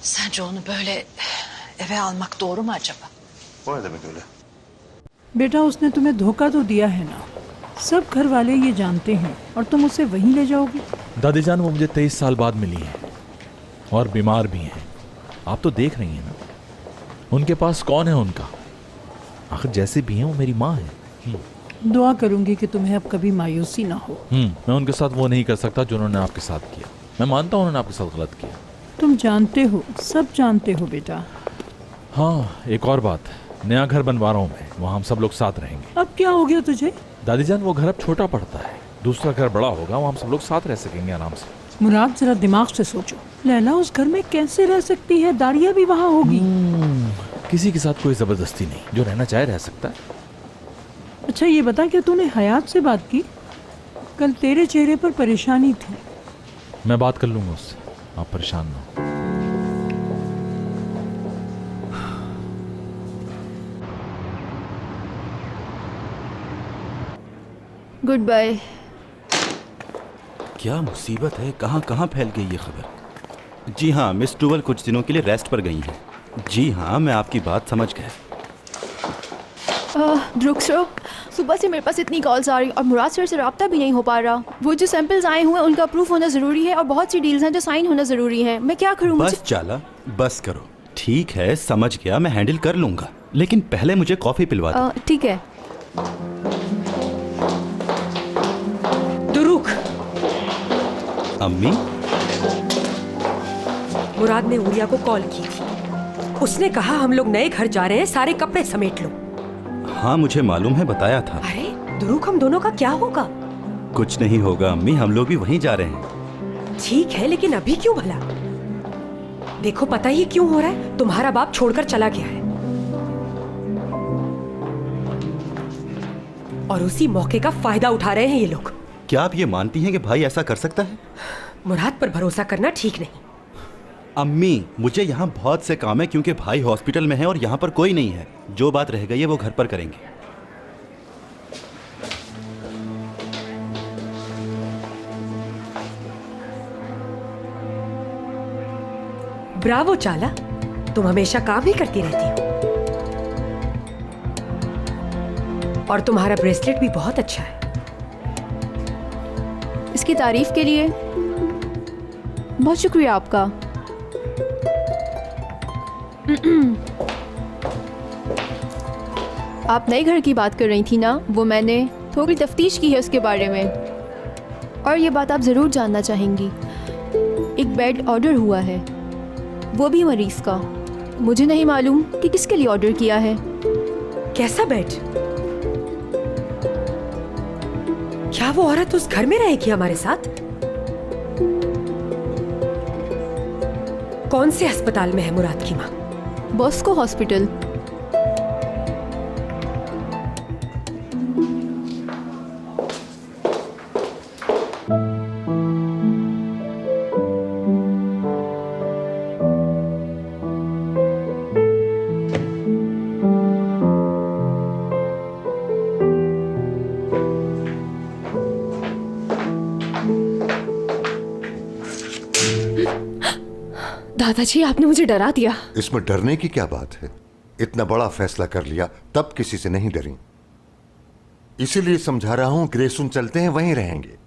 Sence onu böyle eve almak doğru mu acaba? O ne demek öyle? बेटा उसने तुम्हें धोखा तो दिया है ना। सब घर वाले ये जानते हैं और तुम उसे वहीं ले जाओगे। दादी जान वो मुझे 23 साल बाद मिली हैं और बीमार भी हैं। आप तो देख रही हैं ना, उनके पास कौन है उनका। आखिर जैसे भी हैं वो मेरी माँ है। दुआ करूंगी कि तुम्हें अब कभी मायूसी ना हो। मैं उनके साथ वो नहीं कर सकता जो उन्होंने आपके साथ किया। मैं मानता हूँ उन्होंने आपके साथ गलत किया। तुम जानते हो, सब जानते हो बेटा। हाँ, एक और बात, नया घर बनवा रहा हूँ मैं, वहाँ हम सब लोग साथ रहेंगे। अब क्या हो गया तुझे? दादी जान वो घर अब छोटा पड़ता है, दूसरा घर बड़ा होगा, वहाँ हम सब लोग साथ रह सकेंगे आराम से। मुराद जरा दिमाग से सोचो, लैला उस घर में कैसे रह सकती है? दारिया भी वहाँ होगी। किसी के साथ कोई जबरदस्ती नहीं, जो रहना चाहे रह सकता है। अच्छा ये बता, क्या तूने हयात से बात की? कल तेरे चेहरे पर परेशानी थी। मैं बात कर लूंगा उससे, आप परेशान ना हो। Goodbye. क्या मुसीबत है, कहाँ कहाँ फैल गई ये खबर। जी हाँ, मिस टूवल कुछ दिनों के लिए रेस्ट पर गई हैं। जी हाँ, मैं आपकी बात समझ गया। रुक सो, सुबह से मेरे पास इतनी कॉल्स आ रही और मुराद सर से रब्ता भी नहीं हो पा रहा। वो जो सैंपल्स आए हुए हैं उनका अप्रूव होना ज़रूरी है और बहुत सी डील्स हैं जो साइन होना ज़रूरी है। मैं क्या करूँ? बस चाला, बस करो। ठीक है, समझ गया, मैं हैंडल कर लूँगा, लेकिन पहले मुझे कॉफ़ी पिलवा दो। ठीक है। दुरुक, अम्मी, मुराद ने उरिया को कॉल की थी। उसने कहा हम लोग नए घर जा रहे हैं, सारे कपड़े समेट लो। हाँ मुझे मालूम है, बताया था। अरे दुरुक, हम दोनों का क्या होगा? कुछ नहीं होगा अम्मी, हम लोग भी वहीं जा रहे हैं। ठीक है, लेकिन अभी क्यों भला? देखो पता ही क्यों हो रहा है, तुम्हारा बाप छोड़कर चला गया है और उसी मौके का फायदा उठा रहे हैं ये लोग। क्या आप ये मानती हैं कि भाई ऐसा कर सकता है? मुराद पर भरोसा करना ठीक नहीं। अम्मी, मुझे यहाँ बहुत से काम है क्योंकि भाई हॉस्पिटल में है और यहाँ पर कोई नहीं है। जो बात रह गई है वो घर पर करेंगे। ब्रावो चाला, तुम हमेशा काम ही करती रहती हो और तुम्हारा ब्रेसलेट भी बहुत अच्छा है। इसकी तारीफ के लिए बहुत शुक्रिया आपका। आप नए घर की बात कर रही थी ना, वो मैंने थोड़ी तफ्तीश की है उसके बारे में और ये बात आप ज़रूर जानना चाहेंगी। एक बेड ऑर्डर हुआ है, वो भी मरीज़ का। मुझे नहीं मालूम कि किसके लिए ऑर्डर किया है। कैसा बेड? क्या वो औरत उस घर में रहेगी हमारे साथ? कौन से अस्पताल में है मुराद की माँ? Bosco hospital. दादाजी, आपने मुझे डरा दिया। इसमें डरने की क्या बात है? इतना बड़ा फैसला कर लिया तब किसी से नहीं डरी। इसीलिए समझा रहा हूं, ग्रेसुन चलते हैं, वहीं रहेंगे।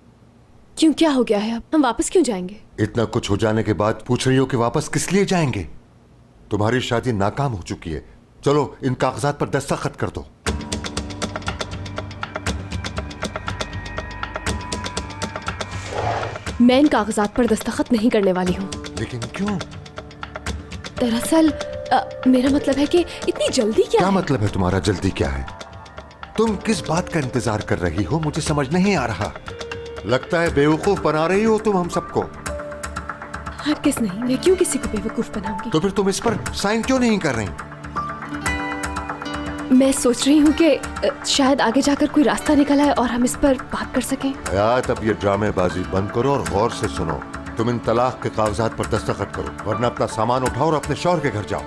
क्यों, क्या हो गया है? अब हम वापस क्यों जाएंगे? इतना कुछ हो जाने के बाद पूछ रही हो कि वापस किस लिए जाएंगे? तुम्हारी शादी नाकाम हो चुकी है। चलो इन कागजात पर दस्तखत कर दो। मैं इन कागजात पर दस्तखत नहीं करने वाली हूँ। लेकिन क्यों? दरअसल मेरा मतलब है कि इतनी जल्दी क्या है? मतलब है तुम्हारा जल्दी क्या है? तुम किस बात का इंतजार कर रही हो, मुझे समझ नहीं आ रहा। लगता है बेवकूफ बना रही हो तुम हम सबको। हरगिज़ नहीं, मैं क्यों किसी को बेवकूफ बनाऊंगी? तो फिर तुम इस पर साइन क्यों नहीं कर रही? मैं सोच रही हूँ कि शायद आगे जाकर कोई रास्ता निकल आए और हम इस पर बात कर सकें। हयात, अब ये ड्रामेबाजी बंद करो और गौर से सुनो। तुम इन तलाक के कागजात पर दस्तखत करो, वरना अपना सामान उठाओ और अपने शौहर के घर जाओ।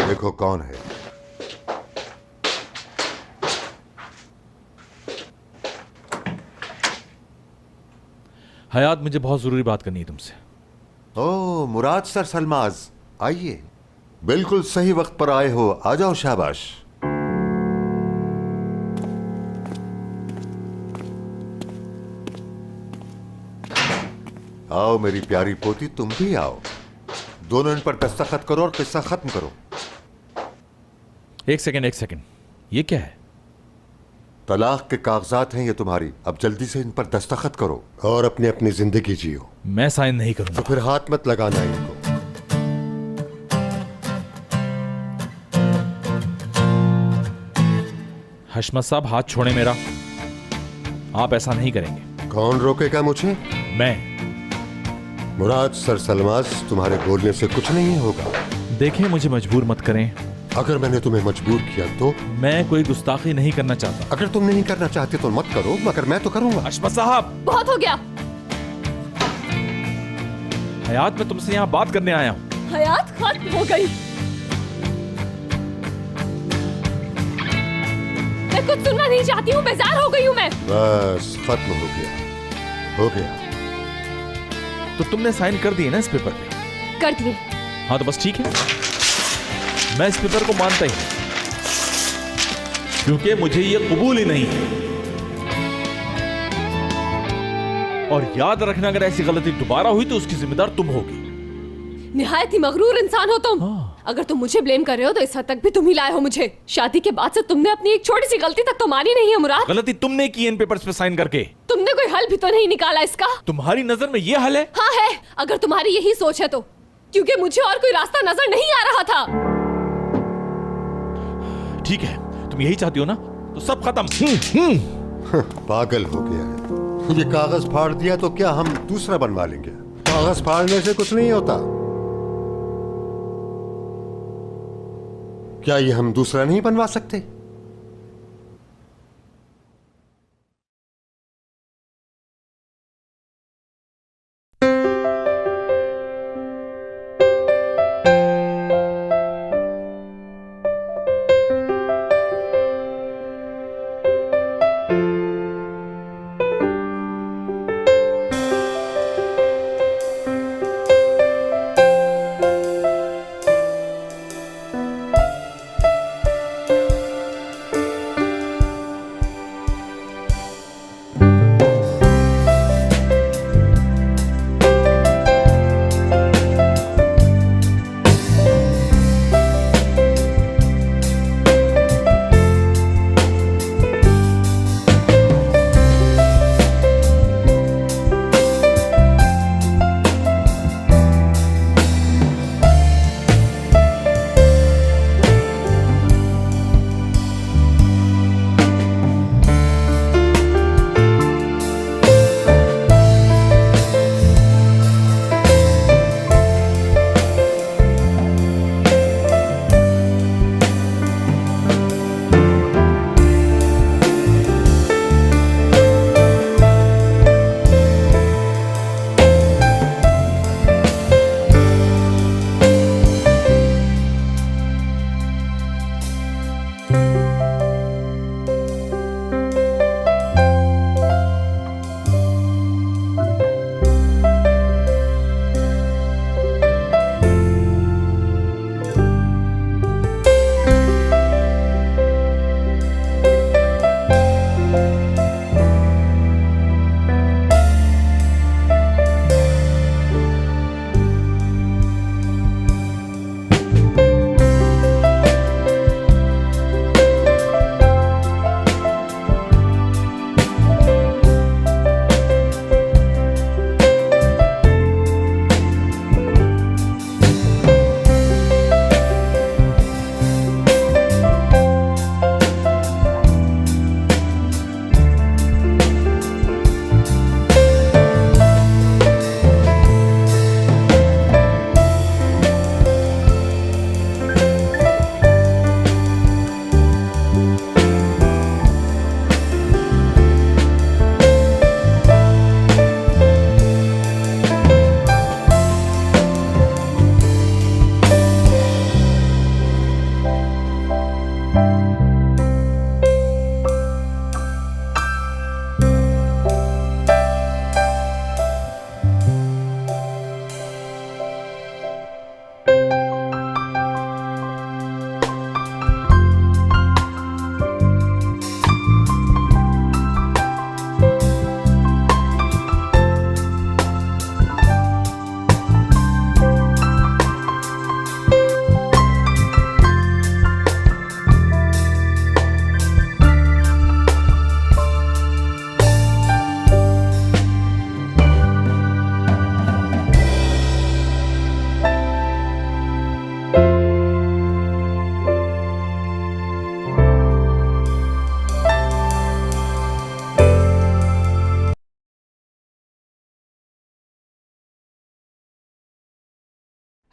देखो कौन है। हयात, मुझे बहुत जरूरी बात करनी है तुमसे। ओ मुराद सर सलमाज, आइए। बिल्कुल सही वक्त पर आए हो, आ जाओ, शाबाश। आओ मेरी प्यारी पोती, तुम भी आओ। दोनों इन पर दस्तखत करो और किस्सा खत्म करो। एक सेकंड, ये क्या है? तलाक के कागजात हैं ये तुम्हारी, अब जल्दी से इन पर दस्तखत करो और अपनी अपनी जिंदगी जियो। मैं साइन नहीं तो करूंगा। फिर हाथ मत लगाना इनको। हशमत साहब, हाथ छोड़े मेरा। आप ऐसा नहीं करेंगे। कौन रोकेगा मुझे? मैं। मुराद सर सलमाज, तुम्हारे बोलने से कुछ नहीं होगा। देखें, मुझे मजबूर मत करें। अगर मैंने तुम्हें मजबूर किया तो? मैं कोई गुस्ताखी नहीं करना चाहता। अगर तुम नहीं करना चाहते तो मत करो, मगर मैं तो करूंगा। हशमत साहब, बहुत हो गया। हयात, मैं तुमसे यहाँ बात करने आया हूँ। हयात खत्म हो गई। मैं कुछ सुनना नहीं चाहती हूँ, बेजार हो गई हूँ मैं। बस खत्म हो गया, हो गया। तो तुमने साइन कर दिए ना इस पेपर पे? कर दिए। हाँ, तो बस ठीक है। मैं इस पेपर को मानता ही नहीं, क्योंकि मुझे ये कबूल ही नहीं है। और याद रखना, अगर ऐसी गलती दोबारा हुई तो उसकी जिम्मेदार तुम होगी। निहायत ही मगरूर इंसान हो तुम। हाँ। अगर तुम मुझे ब्लेम कर रहे हो तो इस हद तक भी तुम ही लाए हो मुझे। शादी के बाद से तुमने अपनी एक छोटी सी गलती तक तो मानी नहीं है मुराद। गलती तुमने की इन पेपर्स पे साइन करके। तुमने कोई हल भी तो नहीं निकाला इसका। तुम्हारी नजर में ये हल है? हाँ है, अगर तुम्हारी यही सोच है तो। क्योंकि मुझे और कोई रास्ता नजर नहीं आ रहा था। ठीक है, तुम यही चाहती हो ना, तो सब खत्म। पागल हो गया है। ये कागज फाड़ दिया तो क्या हम दूसरा बनवा लेंगे? कागज फाड़ने से कुछ नहीं होता। क्या ये हम दूसरा नहीं बनवा सकते?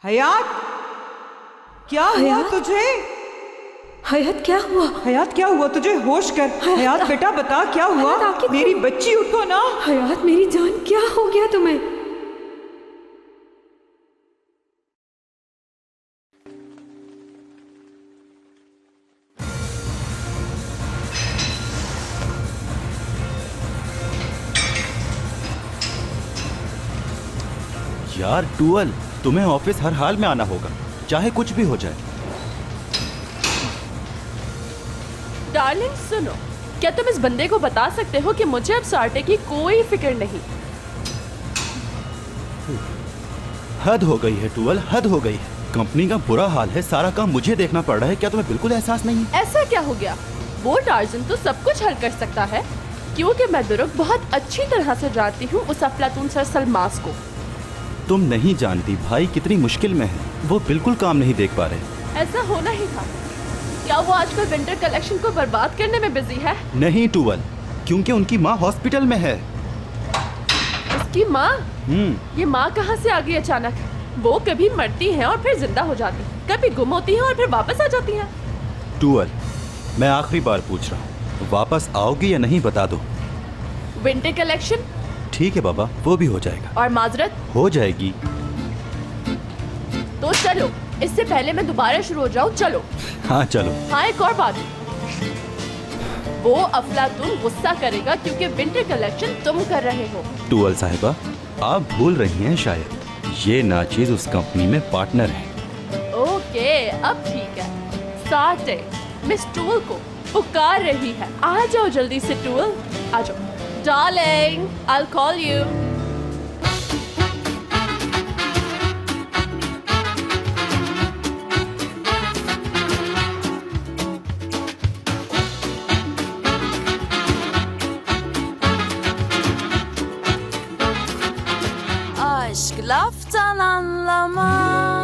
हयात, क्या हुआ हयात? तुझे? हयात क्या हुआ? हयात क्या हुआ तुझे? होश कर। हयात बेटा बता क्या हुआ? हयात, आखिर मेरी बच्ची उठो ना। हयात मेरी जान, क्या हो गया तुम्हें? यार टूअल, तुम्हें ऑफिस हर हाल में आना होगा, चाहे कुछ भी हो जाए। डार्लिंग सुनो, क्या तुम इस बंदे को बता सकते हो कि मुझे अब सार्टे की कोई फिक्र नहीं। हद हो गई है टूअल, हद हो गई है। कंपनी का बुरा हाल है, सारा काम मुझे देखना पड़ रहा है। क्या तुम्हें बिल्कुल एहसास नहीं है? ऐसा क्या हो गया? वो टार्जन तो सब कुछ हल कर सकता है, क्योंकि मैं दुरुक बहुत अच्छी तरह से जानती हूँ उस अफलातून सर सलमास को। तुम नहीं जानती भाई कितनी मुश्किल में है, वो बिल्कुल काम नहीं देख पा रहे। ऐसा होना ही था। क्या वो आजकल विंटर कलेक्शन को बर्बाद करने में बिजी है? नहीं टूअल, क्योंकि उनकी माँ हॉस्पिटल में है। उसकी माँ? ये माँ कहाँ से आ गई अचानक? वो कभी मरती हैं और फिर जिंदा हो जाती हैं, कभी गुम होती हैं और फिर वापस आ जाती हैं। टूअल, मैं आखिरी बार पूछ रहा हूँ, वापस आओगी या नहीं बता दो। Winter collection? ठीक है बाबा, वो भी हो जाएगा। और माजरत? हो जाएगी। तो चलो, इससे पहले मैं दोबारा शुरू हो जाऊँ। चलो। हाँ चलो। हाँ, एक और बात, वो अफलातून गुस्सा करेगा क्योंकि विंटर कलेक्शन तुम कर रहे हो। टूअल साहिबा, आप भूल रही हैं शायद, ये नाचीज उस कंपनी में पार्टनर है। ओके, अब ठीक है। सार्टे मिस टूल को पुकार रही है। आ जाओ जल्दी से टूल, आ जाओ। Darling, I'll call you. Aşk laftan anlamaz.